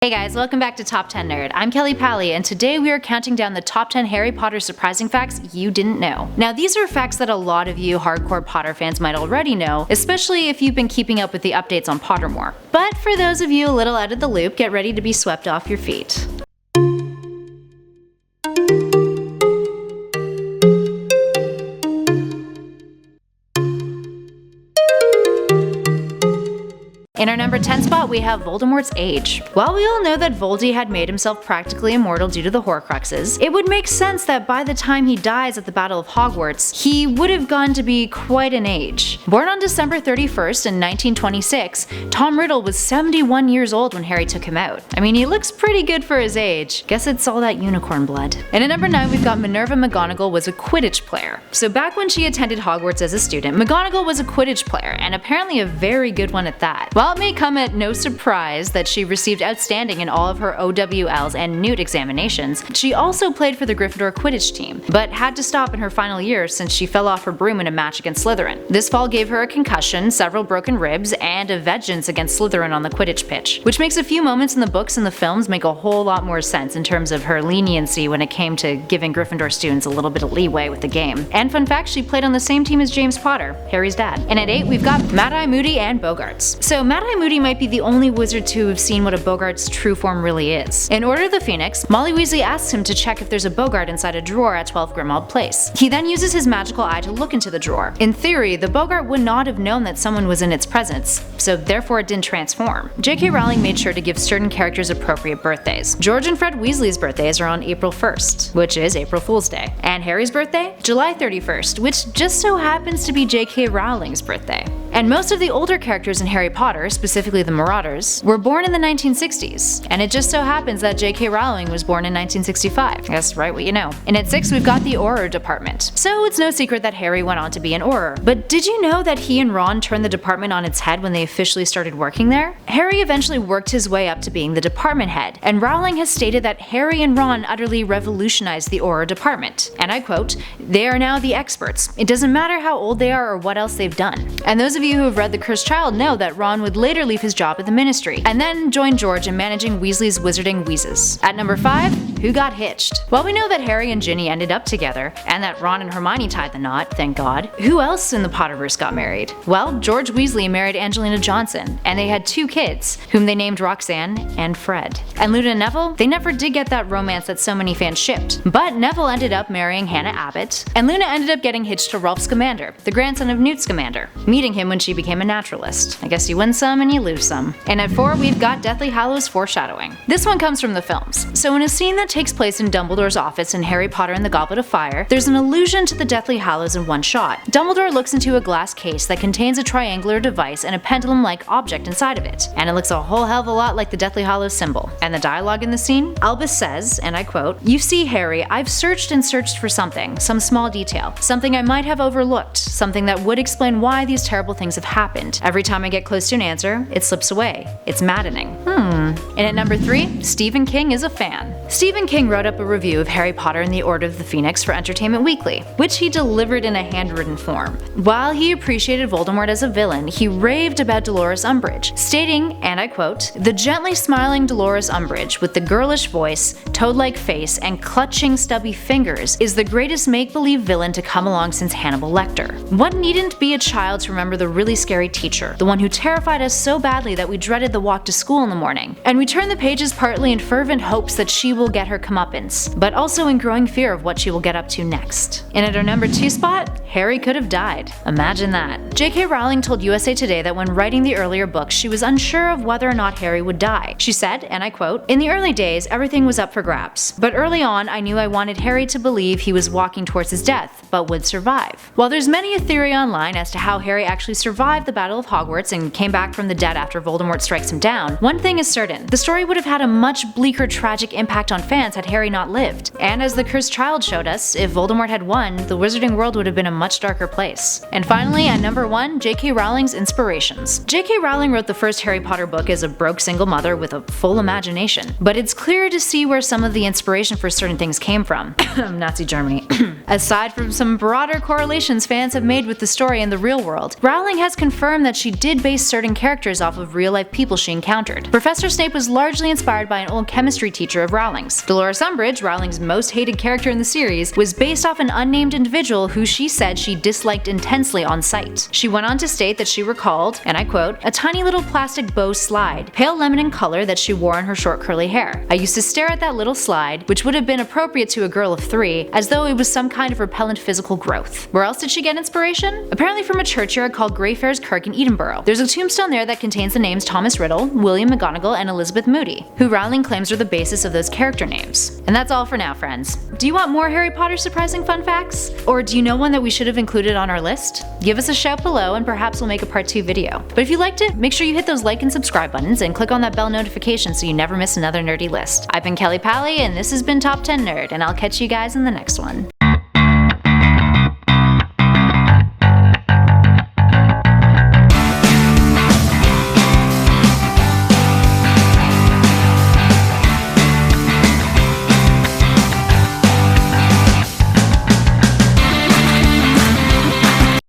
Hey guys, welcome back to Top 10 Nerd. I'm Kelly Pally, and today we are counting down the top 10 Harry Potter surprising facts you didn't know. Now, these are facts that a lot of you hardcore Potter fans might already know, especially if you've been keeping up with the updates on Pottermore. But for those of you a little out of the loop, get ready to be swept off your feet. In our number 10 spot, we have Voldemort's age. While we all know that Voldy had made himself practically immortal due to the Horcruxes, it would make sense that by the time he dies at the Battle of Hogwarts, he would have gone to be quite an age. Born on December 31st in 1926, Tom Riddle was 71 years old when Harry took him out. I mean, he looks pretty good for his age. Guess it's all that unicorn blood. And at number 9, we've got Minerva McGonagall was a Quidditch player. So back when she attended Hogwarts as a student, McGonagall was a Quidditch player, and apparently a very good one at that. While it may come at no surprise that she received outstanding in all of her OWLs and Newt examinations, she also played for the Gryffindor Quidditch team, but had to stop in her final year since she fell off her broom in a match against Slytherin. This fall gave her a concussion, several broken ribs, and a vengeance against Slytherin on the Quidditch pitch, which makes a few moments in the books and the films make a whole lot more sense in terms of her leniency when it came to giving Gryffindor students a little bit of leeway with the game. And fun fact, she played on the same team as James Potter, Harry's dad. And at 8, we've got Mad-Eye Moody and Bogarts. So Mad-Eye Moody might be the only wizard to have seen what a Bogart's true form really is. In Order of the Phoenix, Molly Weasley asks him to check if there's a Bogart inside a drawer at 12 Grimmauld Place. He then uses his magical eye to look into the drawer. In theory, the Bogart would not have known that someone was in its presence, so therefore it didn't transform. J.K. Rowling made sure to give certain characters appropriate birthdays. George and Fred Weasley's birthdays are on April 1st, which is April Fool's Day. And Harry's birthday? July 31st, which just so happens to be J.K. Rowling's birthday. And most of the older characters in Harry Potter, specifically the Marauders, were born in the 1960s, and it just so happens that J.K. Rowling was born in 1965. Guess right what you know. And at 6, we've got the Auror Department. So it's no secret that Harry went on to be an Auror. But did you know that he and Ron turned the department on its head when they officially started working there? Harry eventually worked his way up to being the department head, and Rowling has stated that Harry and Ron utterly revolutionized the Auror Department. And I quote, "They are now the experts. It doesn't matter how old they are or what else they've done." And those of you who have read The Cursed Child know that Ron would later leave his job at the Ministry, and then join George in managing Weasley's wizarding wheezes. At number 5, who got hitched? Well, we know that Harry and Ginny ended up together, and that Ron and Hermione tied the knot, thank God. Who else in the Potterverse got married? Well, George Weasley married Angelina Johnson, and they had 2 kids, whom they named Roxanne and Fred. And Luna and Neville? They never did get that romance that so many fans shipped, but Neville ended up marrying Hannah Abbott, and Luna ended up getting hitched to Rolf Scamander, the grandson of Newt Scamander, meeting him when she became a naturalist. I guess you win some and you lose some. And at 4, we've got Deathly Hallows foreshadowing. This one comes from the films. So in a scene that takes place in Dumbledore's office in Harry Potter and the Goblet of Fire, there's an allusion to the Deathly Hallows in one shot. Dumbledore looks into a glass case that contains a triangular device and a pendulum-like object inside of it, and it looks a whole hell of a lot like the Deathly Hallows symbol. And the dialogue in the scene? Albus says, and I quote, "You see, Harry, I've searched and searched for something, some small detail, something I might have overlooked, something that would explain why these terrible things have happened. Every time I get close to an answer, it slips away. It's maddening." And at number 3, Stephen King is a fan. Stephen King wrote up a review of Harry Potter and the Order of the Phoenix for Entertainment Weekly, which he delivered in a handwritten form. While he appreciated Voldemort as a villain, he raved about Dolores Umbridge, stating, and I quote, "The gently smiling Dolores Umbridge, with the girlish voice, toad-like face, and clutching stubby fingers, is the greatest make-believe villain to come along since Hannibal Lecter. One needn't be a child to remember the really scary teacher, the one who terrified us so badly that we dreaded the walk to school in the morning. And we turn the pages partly in fervent hopes that she will get her comeuppance, but also in growing fear of what she will get up to next." And at our number 2 spot, Harry could have died. Imagine that. J.K. Rowling told USA Today that when writing the earlier books, she was unsure of whether or not Harry would die. She said, and I quote, "In the early days, everything was up for grabs. But early on, I knew I wanted Harry to believe he was walking towards his death, but would survive." While there's many a theory online as to how Harry actually survived the Battle of Hogwarts and came back from the dead after Voldemort strikes him down, one thing is certain: the story would have had a much bleaker, tragic impact on fans had Harry not lived. And as The Cursed Child showed us, if Voldemort had won, the wizarding world would have been a much darker place. And finally, at number 1, J.K. Rowling's inspirations. J.K. Rowling wrote the first Harry Potter book as a broke single mother with a full imagination, but it's clear to see where some of the inspiration for certain things came from. Nazi Germany. Aside from some broader correlations fans have made with the story in the real world, Rowling has confirmed that she did base certain characters off of real-life people she encountered. Professor Snape was largely inspired by an old chemistry teacher of Rowling's. Dolores Umbridge, Rowling's most hated character in the series, was based off an unnamed individual who she said she disliked intensely on sight. She went on to state that she recalled, and I quote, "a tiny little plastic bow slide, pale lemon in color that she wore in her short curly hair. I used to stare at that little slide, which would have been appropriate to a girl of 3, as though it was some kind of repellent physical growth." Where else did she get inspiration? Apparently from a churchyard called Greyfriars Kirk in Edinburgh. There's a tombstone there that contains the names Thomas Riddle, William McGonagall, and Elizabeth Moody, who Rowling claims are the basis of those character names. And that's all for now, friends. Do you want more Harry Potter surprising fun facts? Or do you know one that we should have included on our list? Give us a shout below and perhaps we'll make a part 2 video. But if you liked it, make sure you hit those like and subscribe buttons and click on that bell notification so you never miss another nerdy list. I've been Kelly Pally and this has been Top 10 Nerd, and I'll catch you guys in the next one.